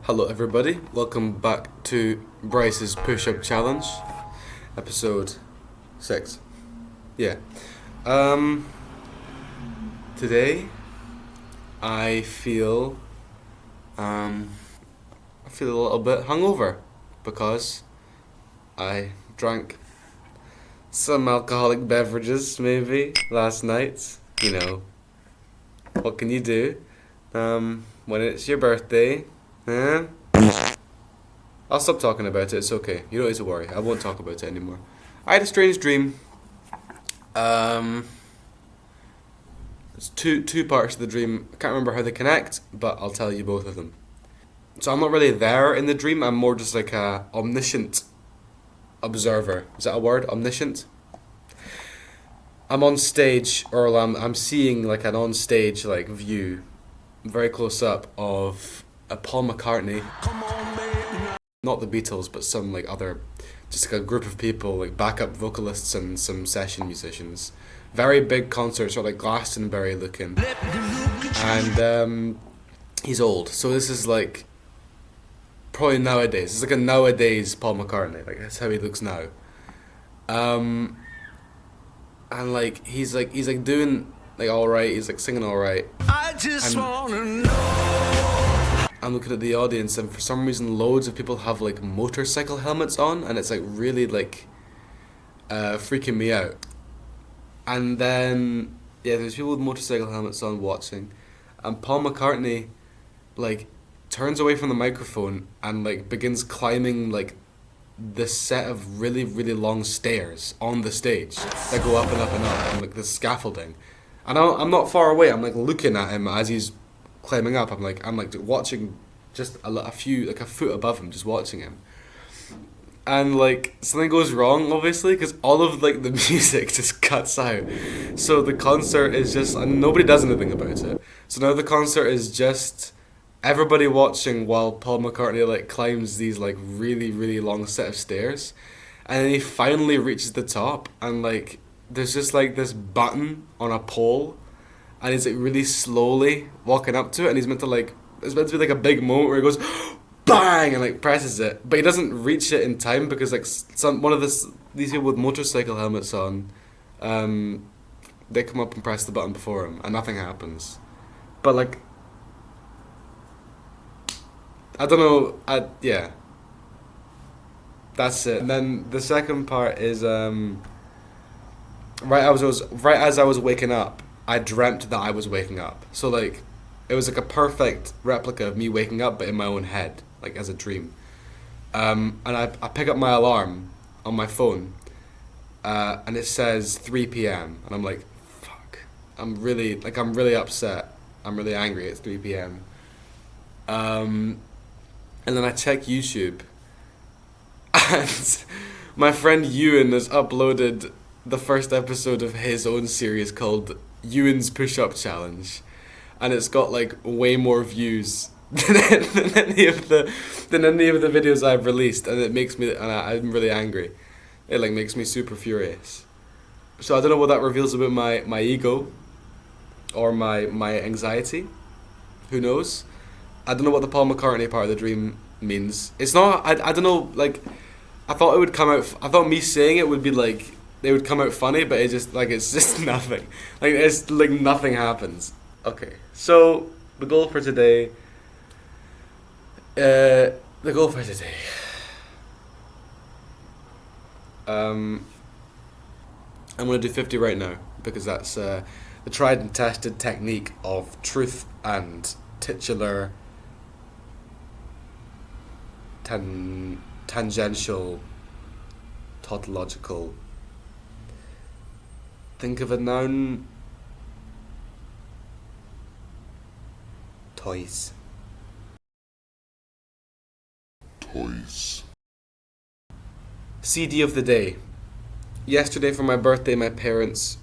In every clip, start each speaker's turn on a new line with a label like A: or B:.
A: Hello everybody, welcome back to Bryce's push-up challenge, episode 6. Yeah. Today I feel a little bit hungover because I drank some alcoholic beverages maybe last night. You know, what can you do when it's your birthday? Huh? I'll stop talking about it, it's okay. You don't need to worry, I won't talk about it anymore. I had a strange dream. It's two parts of the dream. I can't remember how they connect, but I'll tell you both of them. So I'm not really there in the dream, I'm more just like a omniscient observer. Is that a word? Omniscient? I'm on stage, or I'm seeing like an on stage like view, very close up, of a Paul McCartney. Not the Beatles, but some like other, just like a group of people, like backup vocalists and some session musicians. Very big concert, sort of like Glastonbury looking. And he's old, so this is like probably nowadays. It's like a nowadays Paul McCartney. Like that's how he looks now. And like he's doing like all right. He's like singing all right.
B: I just wanna know.
A: I'm looking at the audience, and for some reason, loads of people have like motorcycle helmets on, and it's like really like freaking me out. And then yeah, there's people with motorcycle helmets on watching, and Paul McCartney like turns away from the microphone and like begins climbing like this set of really really long stairs on the stage that go up and up and up, and like the scaffolding. And I'm not far away. I'm like looking at him as he's climbing up. I'm like watching just a few, like a foot above him, just watching him. And like something goes wrong, obviously, because all of like the music just cuts out. So the concert is just, and nobody does anything about it. So now the concert is just everybody watching while Paul McCartney like climbs these like really really long set of stairs, and then he finally reaches the top, and like there's just like this button on a pole, and he's like really slowly walking up to it, and he's meant to like, it's meant to be like a big moment where he goes bang and like presses it, but he doesn't reach it in time because like these people with motorcycle helmets on, they come up and press the button before him and nothing happens. But like I don't know, yeah, that's it. And then the second part is right as I was waking up, I dreamt that I was waking up. So like it was like a perfect replica of me waking up, but in my own head, like as a dream. And I pick up my alarm on my phone, and it says 3 p.m. and I'm like, fuck. I'm really upset. I'm really angry. It's 3 p.m. And then I check YouTube, and my friend Ewan has uploaded the first episode of his own series called Ewan's Push-Up Challenge, and it's got like way more views than any of the videos I've released, and it makes me, and I'm really angry. It like makes me super furious. So I don't know what that reveals about my ego or my anxiety. Who knows? I don't know what the Paul McCartney part of the dream means. It's not, I don't know, like, I thought it would come out, I thought me saying it would be like, they would come out funny, but it's just nothing. Like, it's like nothing happens. Okay, so the goal for today, I'm going to do 50 right now, because that's the tried and tested technique of truth and titular tangential tautological. Think of a noun. Toys. CD of the day. Yesterday for my birthday, my parents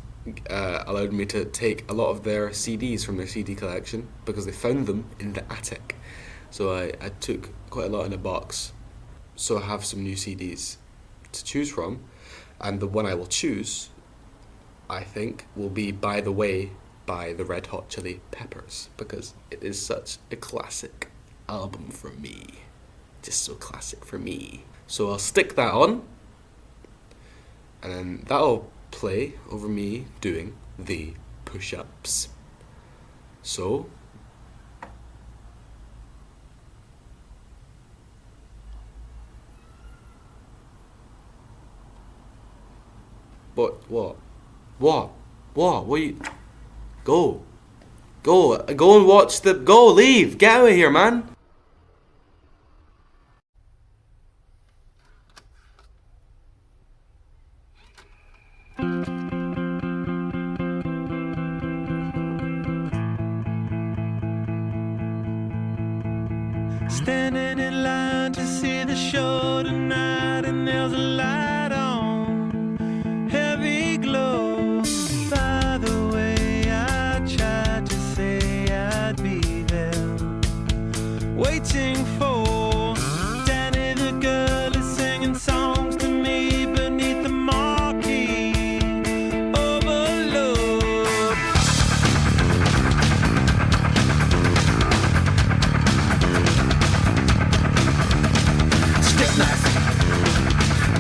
A: allowed me to take a lot of their CDs from their CD collection because they found them in the attic. So I took quite a lot in a box. So I have some new CDs to choose from, and the one I will choose, I think, will be By the Way by the Red Hot Chili Peppers, because it is such a classic. album for me. Just so classic for me. So I'll stick that on, and then that'll play over me doing the push-ups. So what you go and watch leave, get out of here, man.
B: Standing in line to see the show tonight, and there's a light on, heavy glow. By the way, I tried to say I'd be there, waiting for Danny the girl is singing songs to me beneath the marquee. Overload. Stick knife,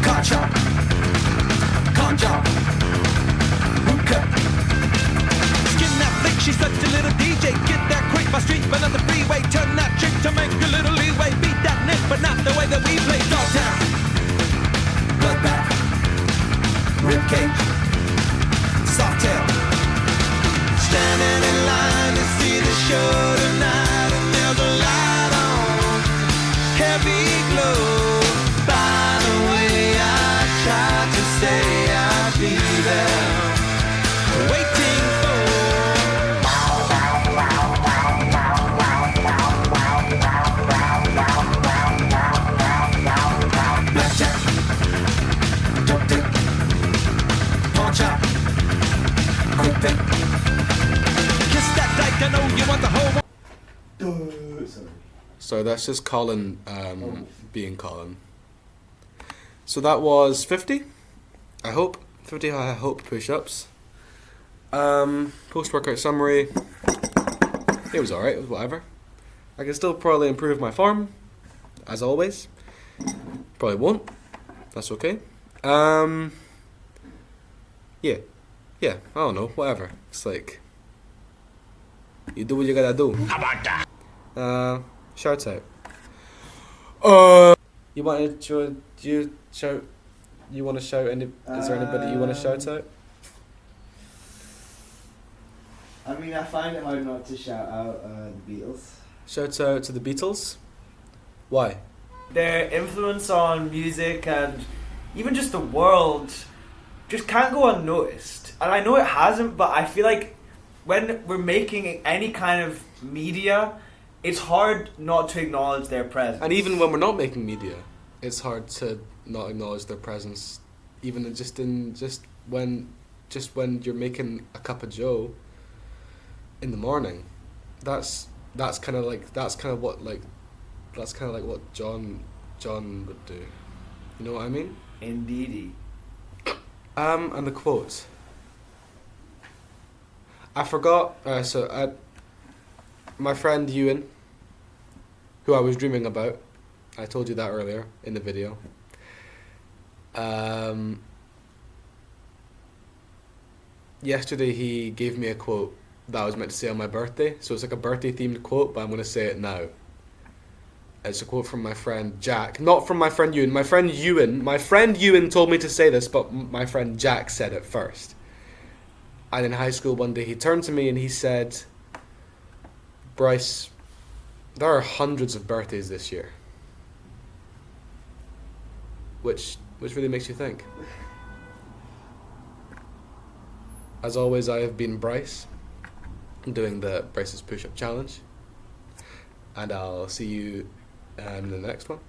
B: car chop, con job, root cut. Skin that flick, she's such a little DJ. Get that quick, my street, but not the freeway. Turn that trick to make a little leeway. Beat that nick, but not the way that we play. Dog down, bloodbath, rib cage, soft tail. Standing in line to see the show tonight, and there's a light on, heavy glow. By the way, I tried to say I'd be there, waiting for blackjack, dope dick, pawn chop, quick pick. Kiss that dyke, I know you want the whole.
A: So that's just Colin being Colin. So that was 50, I hope. 50 I hope push-ups. Post-workout summary. It was alright, it was whatever. I can still probably improve my form, as always. Probably won't. That's okay. Yeah, I don't know, whatever. It's like, you do what you gotta do. How about that? Shout out. You want to shout? You want to shout? Is there anybody you want to shout out?
C: I mean, I find it hard not to shout out the Beatles.
A: Shout out to the Beatles. Why?
C: Their influence on music and even just the world just can't go unnoticed. And I know it hasn't, but I feel like when we're making any kind of media, it's hard not to acknowledge their presence.
A: And even when we're not making media, it's hard to not acknowledge their presence. Even just when you're making a cup of joe in the morning, that's kind of like what John would do. You know what I mean?
C: Indeedy.
A: And the quote. I forgot. My friend Ewan, who I was dreaming about, I told you that earlier in the video. Yesterday he gave me a quote that I was meant to say on my birthday. So it's like a birthday themed quote, but I'm going to say it now. It's a quote from my friend Jack. Not from my friend Ewan. My friend Ewan told me to say this, but my friend Jack said it first. And in high school one day he turned to me and he said, Bryce, there are hundreds of birthdays this year. Which really makes you think. As always, I have been Bryce, doing the Bryce's Push-Up Challenge. And I'll see you in the next one.